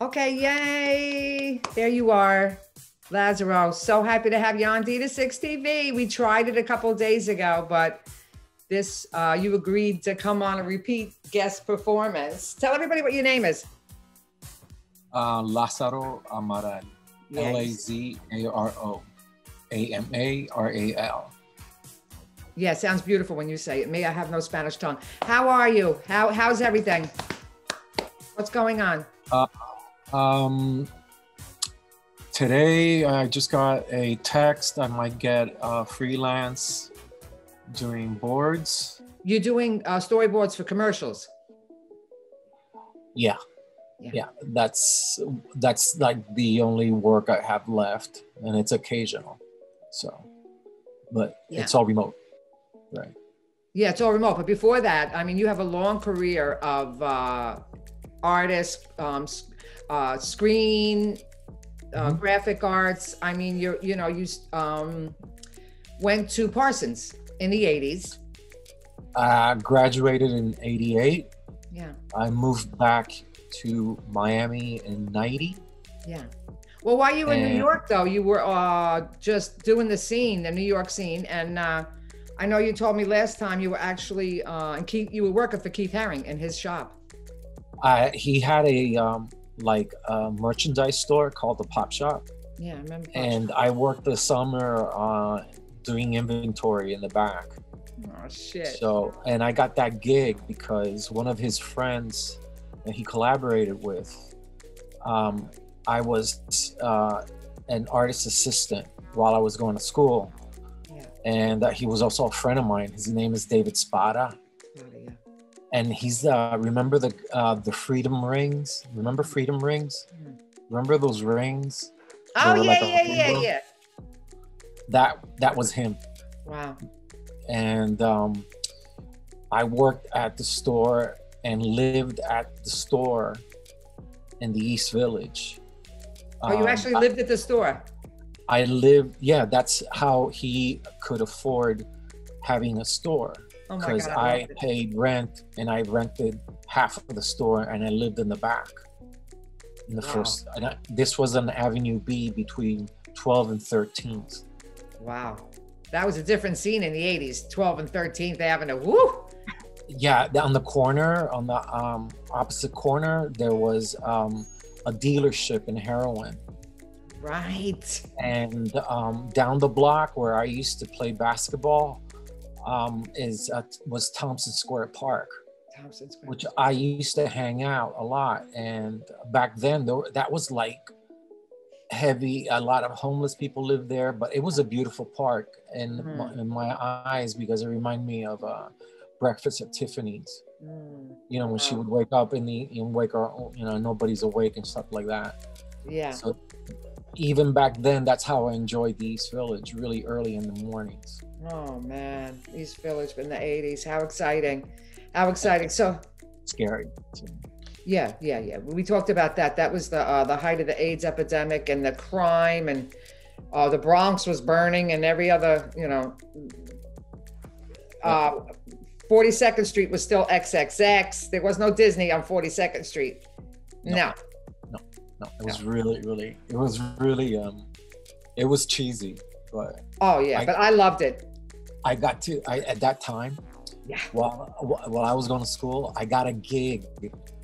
Okay, yay. There you are, Lazaro. So happy to have you on Dina Six TV. We tried it a couple of days ago, but you agreed to come on a repeat guest performance. Tell everybody what your name is. Lazaro Amaral. Yes. Lazaro Amaral. Yeah, sounds beautiful when you say it. Me, I have no Spanish tongue. How are you? How's everything? What's going on? Today I just got a text. I might get freelance doing boards. You're doing storyboards for commercials. Yeah. That's like the only work I have left, and it's occasional. So, but it's all remote, right? Yeah, it's all remote. But before that, I mean, you have a long career of artist, screen, graphic arts. I mean, you went to Parsons in the 80s. I graduated in 88. Yeah. I moved back to Miami in 90. Yeah. Well, while you were in New York, though, you were just doing the New York scene. And I know you told me last time you were actually, you were working for Keith Haring in his shop. He had a merchandise store called the Pop Shop. Yeah, I remember. And I worked the summer doing inventory in the back. Oh shit! So, and I got that gig because one of his friends that he collaborated with, I was an artist assistant while I was going to school. Yeah. And he was also a friend of mine. His name is David Spada. Yeah. And he's remember the Freedom Rings? Remember Freedom Rings? Mm. Remember those rings? Oh yeah. That was him. Wow. And I worked at the store and lived at the store in the East Village. Oh, you actually lived at the store? I lived, yeah, that's how he could afford having a store. Oh my Because God, I paid rent and I rented half of the store and I lived in the back. In the first, this was on Avenue B between 12th and 13th. Wow. That was a different scene in the 80s, 12th and 13th Avenue. Woo! Yeah, on the corner, on the opposite corner, there was a dealership in heroin. Right. And down the block where I used to play basketball was Thompson Square Park. Thompson Square. Which I used to hang out a lot. And back then, that was like heavy. A lot of homeless people lived there, but it was a beautiful park in my eyes because it reminded me of Breakfast at Tiffany's. You know, when she would wake up nobody's awake and stuff like that. Yeah. So even back then, that's how I enjoyed the East Village, really early in the mornings. Oh man, East Village in the 80s. How exciting. How exciting. So scary. Yeah. We talked about that. That was the height of the AIDS epidemic and the crime, and the Bronx was burning, and every other, 42nd Street was still XXX. There was no Disney on 42nd Street. No. It was really, it was cheesy, but. Oh yeah, but I loved it. At that time, while I was going to school, I got a gig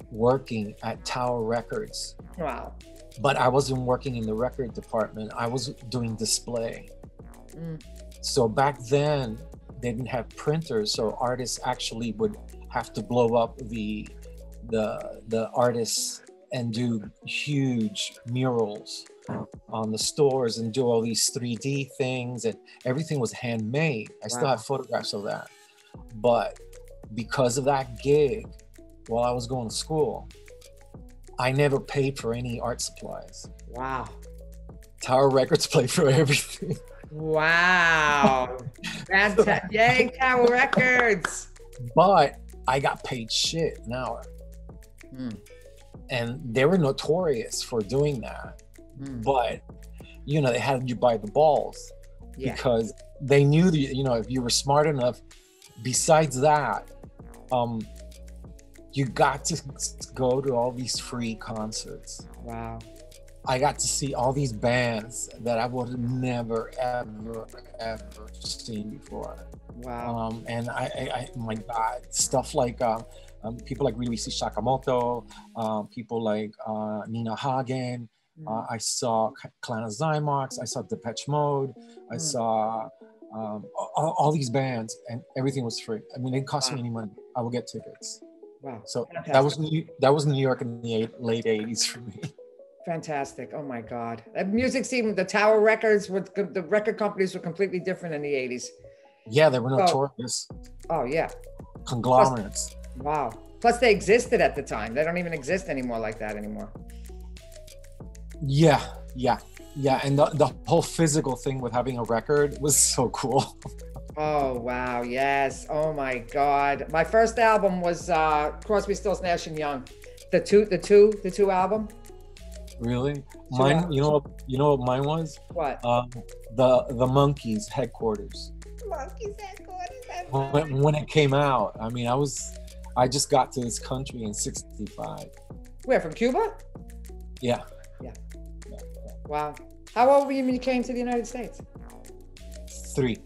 working at Tower Records. Wow. But I wasn't working in the record department. I was doing display. So back then, they didn't have printers, so artists actually would have to blow up the artists and do huge murals on the stores and do all these 3D things, and everything was handmade. I still have photographs of that. But because of that gig, while I was going to school, I never paid for any art supplies. Wow. Tower Records paid for everything. Wow. Yay, Tower Records. But I got paid shit an hour. And they were notorious for doing that. But, they had you by the balls. Because they knew that, if you were smart enough, besides that, you got to go to all these free concerts. Wow. I got to see all these bands that I would have never, ever, ever seen before. Wow. And I my God, stuff like people like Ryuichi Sakamoto, people like Nina Hagen. I saw Clan of Zymox. I saw Depeche Mode. I saw all these bands, and everything was free. I mean, it didn't cost me any money. I would get tickets. Wow. So Fantastic. that was New York in the late '80s for me. Fantastic. Oh my God. The music scene, the Tower Records, the record companies were completely different in the 80s. Yeah, they were notorious. Oh yeah. Conglomerates. Plus, wow. Plus they existed at the time. They don't even exist anymore like that anymore. Yeah. And the whole physical thing with having a record was so cool. Oh, wow. Yes. Oh my God. My first album was Crosby, Stills, Nash and Young. The two album. Really? Mine, you know what mine was? What? The Monkees Headquarters. Monkees Headquarters. When it came out, I mean, I just got to this country in '65. Where, from Cuba? Yeah. Wow. How old were you when you came to the United States? 3.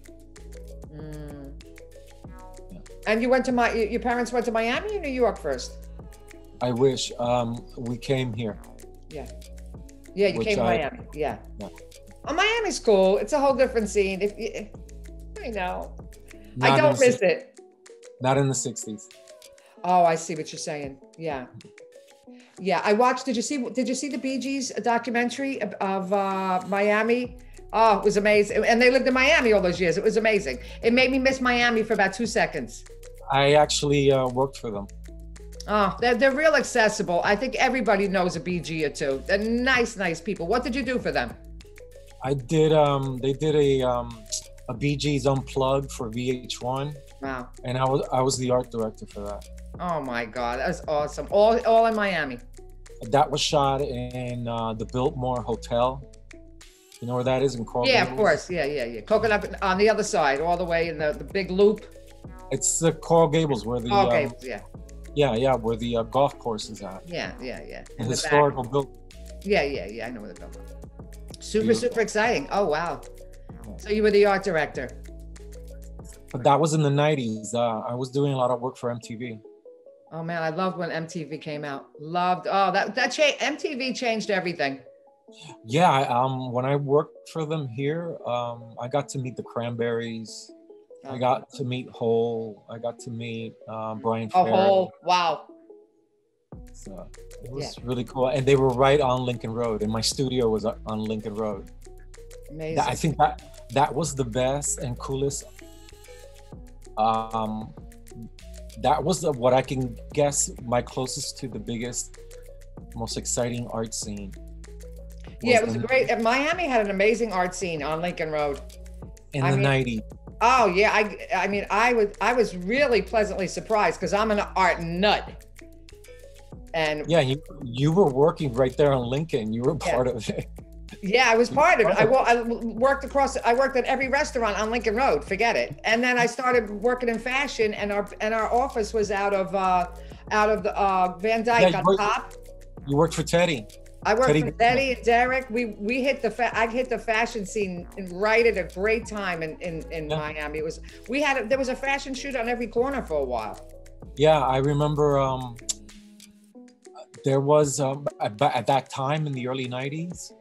And your parents went to Miami or New York first? I wish. We came here. Yeah, you came to Miami. Yeah. Oh, Miami's cool. It's a whole different scene. I know. I don't miss it. Not in the '60s. Oh, I see what you're saying. Yeah. I watched. Did you see the Bee Gees documentary of Miami? Oh, it was amazing. And they lived in Miami all those years. It was amazing. It made me miss Miami for about 2 seconds. I actually worked for them. Oh, they're real accessible. I think everybody knows a BG or two. They're nice people. What did you do for them? I did. They did a Bee Gees Unplugged for VH1. Wow. And I was the art director for that. Oh my God, that was awesome. All in Miami. That was shot in the Biltmore Hotel. You know where that is in Coral Yeah, Gables? of course. Yeah. Coconut on the other side, all the way in the big loop. It's the Coral Gables where the Gables, yeah. Yeah, where the golf course is at. Yeah. The historical building. Yeah, I know where the building. Super exciting. Oh wow. So you were the art director. But that was in the '90s. I was doing a lot of work for MTV. Oh man, I loved when MTV came out. MTV changed everything. Yeah, when I worked for them here, I got to meet the Cranberries. I got to meet Hole. I got to meet Brian Ferry. Hole! Wow. So it was really cool, and they were right on Lincoln Road, and my studio was on Lincoln Road. Amazing. I think that was the best and coolest. That was what I can guess my closest to the biggest, most exciting art scene. Yeah, it was great. Miami had an amazing art scene on Lincoln Road. In the '90s. Oh yeah, I mean, I was really pleasantly surprised because I'm an art nut. And yeah, you were working right there on Lincoln. You were part of it. Yeah, I was part of it. I worked at every restaurant on Lincoln Road. Forget it. And then I started working in fashion, and our office was out of the Van Dyke on top. You worked for Teddy. I worked for Teddy and Derek. I hit the fashion scene right at a great time in Miami. There was a fashion shoot on every corner for a while. Yeah, I remember. There was at that time in the early '90s,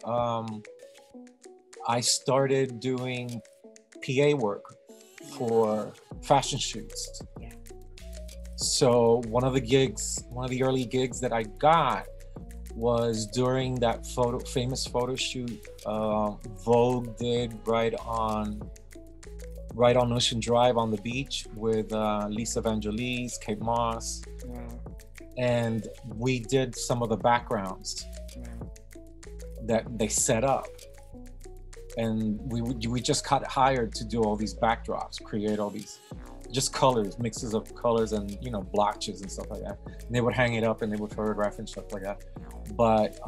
I started doing PA work for fashion shoots. Yeah. So one of the early gigs that I got was during that famous photo shoot Vogue did right on Ocean Drive on the beach with Lisa Evangelista, Kate Moss. Wow. And we did some of the backgrounds that they set up, and we just got hired to do all these backdrops, create all these just colors, mixes of colors, and blotches and stuff like that. And they would hang it up and they would photograph and stuff like that. But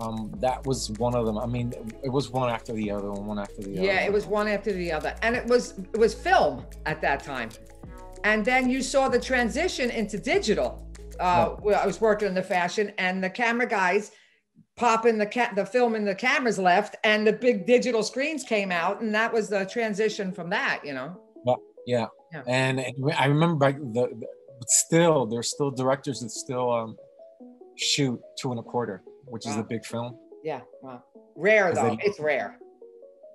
that was one of them. I mean, it was one after the other, one after the other. Yeah, it was one after the other, and it was film at that time. And then you saw the transition into digital. well, I was working in the fashion, and the camera guys popping the film in the cameras left, and the big digital screens came out, and that was the transition from that, you know. Yeah. And I remember back but still, there's still directors that still shoot 2 1/4, which is a big film. Yeah, wow. Rare though, it's rare.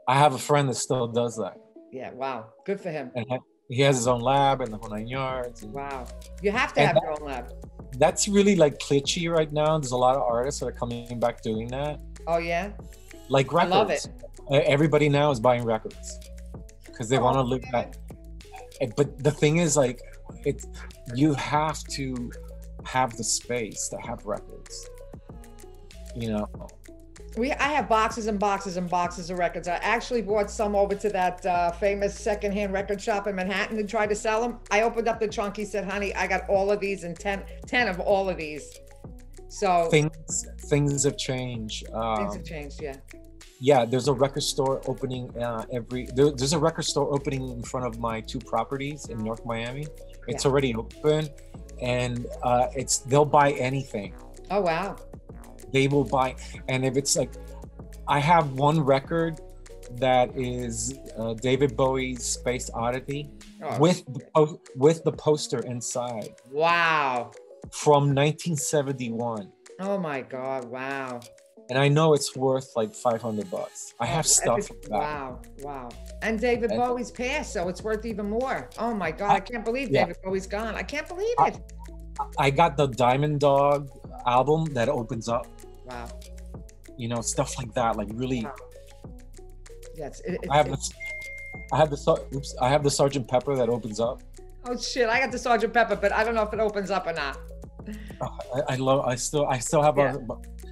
I have a friend that still does that. Yeah, wow, good for him. And he has his own lab and the whole 9 yards. And, wow, you have to have your own lab. That's really like glitchy right now. There's a lot of artists that are coming back doing that. Oh yeah, like records. I love it. Everybody now is buying records because they want to live that. But the thing is, like, you have to have the space to have records. You know. I have boxes and boxes and boxes of records. I actually brought some over to that famous secondhand record shop in Manhattan and tried to sell them. I opened up the trunk. He said, honey, I got all of these and 10 of all of these. So things have changed. Things have changed, yeah. Yeah, there's a record store opening there's a record store opening in front of my 2 properties in North Miami. It's already open, and they'll buy anything. Oh wow. They will buy, and if it's like, I have one record that is David Bowie's Space Oddity with the poster inside. Wow. From 1971. Oh my God! Wow. And I know it's worth like $500. I have stuff like that. Wow, wow. And David Bowie's passed, so it's worth even more. Oh my God! I can't believe David Bowie's gone. I can't believe it. I got the Diamond Dog album that opens up. Wow. You know, stuff like that, like really. Wow. Yes, I have the Sgt. Pepper that opens up. Oh shit! I got the Sgt. Pepper, but I don't know if it opens up or not. I still have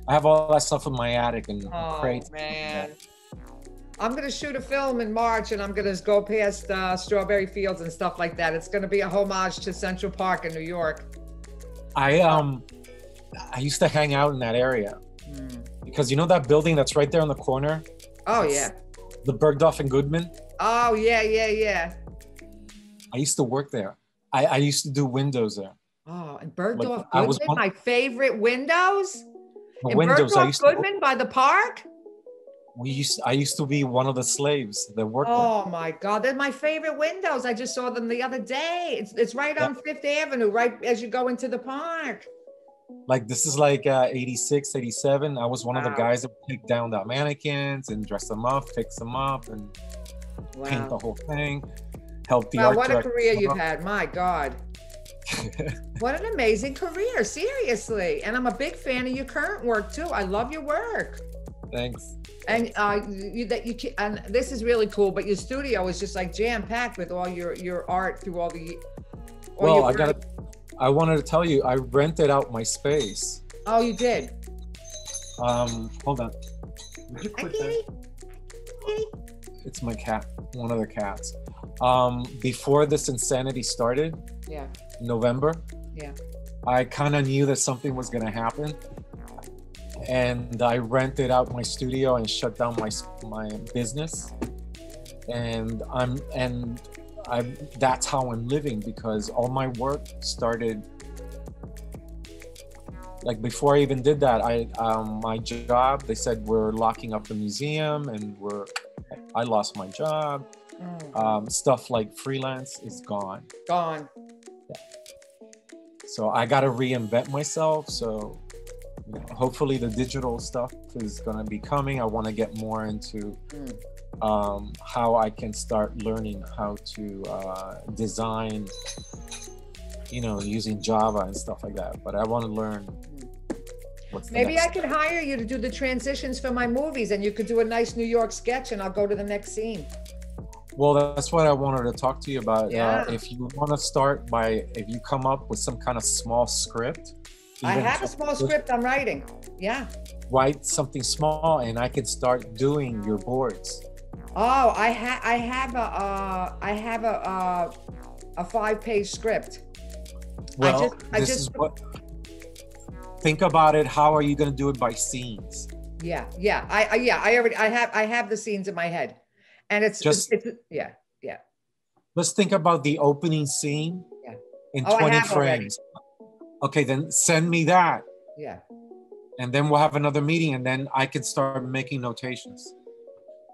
I have all that stuff in my attic and crates. Man. I'm gonna shoot a film in March, and I'm gonna go past strawberry fields and stuff like that. It's gonna be a homage to Central Park in New York. I used to hang out in that area because you know that building that's right there in the corner? Oh yeah. The Bergdorf and Goodman? Oh yeah. I used to work there. I used to do windows there. Oh, and Bergdorf Goodman, my favorite windows? In Bergdorf Goodman by the park? I used to be one of the slaves that worked there. Oh my God, they're my favorite windows. I just saw them the other day. It's right on 5th Avenue, right as you go into the park. Like this is like 86, 87. I was one of the guys that would take down the mannequins and dress them up, fix them up, and paint the whole thing. Help the art what a career you've had, my God. What an amazing career, seriously. And I'm a big fan of your current work too. I love your work. Thanks. And and this is really cool, but your studio is just like jam-packed with all your art through all the I wanted to tell you, I rented out my space. Oh, you did? Hold on. Would you put that? It's my cat, one of the cats. Before this insanity started, November, I kind of knew that something was going to happen, and I rented out my studio and shut down my business, and that's how I'm living, because all my work started like before I even did that. My job, they said we're locking up the museum, and I lost my job. Stuff like freelance is gone. Yeah. So I got to reinvent myself. So hopefully the digital stuff is going to be coming. I want to get more into how I can start learning how to design, using Java and stuff like that. But I want to learn. Maybe I could hire you to do the transitions for my movies, and you could do a nice New York sketch, and I'll go to the next scene. Well, that's what I wanted to talk to you about. If you want to start if you come up with some kind of small script. I have a small script I'm writing. Yeah. Write something small, and I can start doing your boards. Oh, I have a 5-page script. Well, think about it. How are you going to do it by scenes? Yeah. I have the scenes in my head, and it's yeah. Let's think about the opening scene in 20 frames. Okay, then send me that. Yeah. And then we'll have another meeting, and then I can start making notations.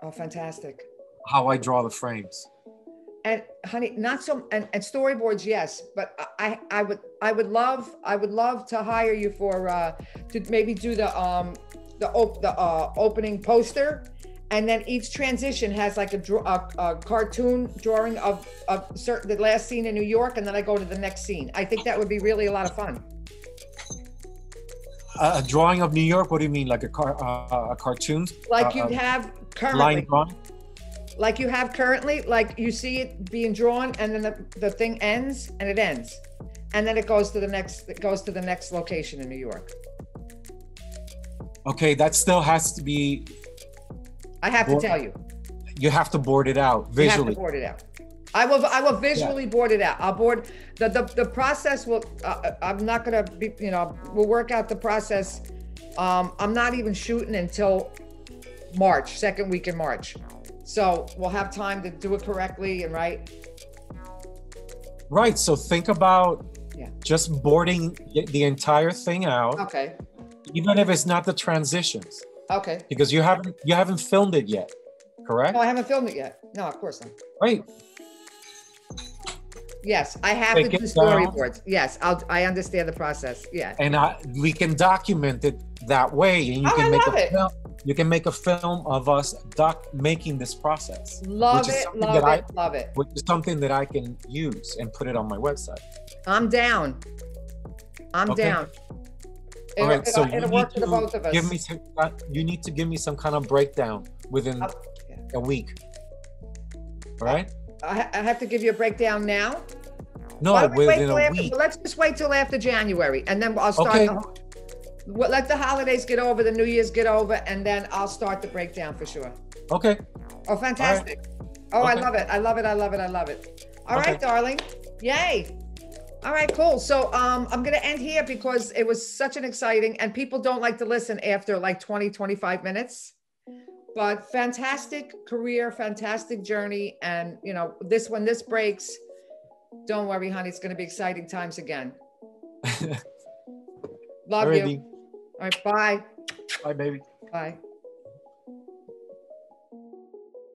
Oh, fantastic. How I draw the frames. And honey, not so, and storyboards, yes, but I would love to hire you for to maybe do the opening poster, and then each transition has like a cartoon drawing of certain, the last scene in New York, and then I go to the next scene. I think that would be really a lot of fun. A drawing of New York? What do you mean, like a cartoon? Like you'd have currently. Line drawing? Like you have currently, like you see it being drawn, and then the thing ends, and it ends, and then it goes to the next location in New York. Okay, that still has to be. I have to tell you. You have to board it out visually. You have to board it out. I will visually board it out. I'll board the process. Will I'm not gonna be, we'll work out the process. I'm not even shooting until March, second week in March. So we'll have time to do it correctly and right. Right. So think about just boarding the entire thing out. Okay. Even if it's not the transitions. Okay. Because you haven't filmed it yet, correct? No, I haven't filmed it yet. No, of course not. Right. Yes, I have to do storyboards. Yes, I understand the process. Yeah. And we can document it that way, and you can make a film of us making this process. Love it. Which is something that I can use and put it on my website. I'm down. I'm down. All right, so it'll work for the both of us. You need to give me some kind of breakdown within a week. All right? I have to give you a breakdown now? No, within a week. Well, let's just wait till after January, and then I'll start. Okay. Let the holidays get over, the New Year's get over, and then I'll start the breakdown for sure. Okay. Oh, fantastic. Right. Oh, okay. I love it. I love it. I love it. I love it. All right, darling. Yay. All right, cool. So I'm going to end here because it was such an exciting, and people don't like to listen after like 20, 25 minutes. But fantastic career, fantastic journey. And, when this breaks, don't worry, honey, it's going to be exciting times again. Love you. All right, bye. Bye, baby. Bye.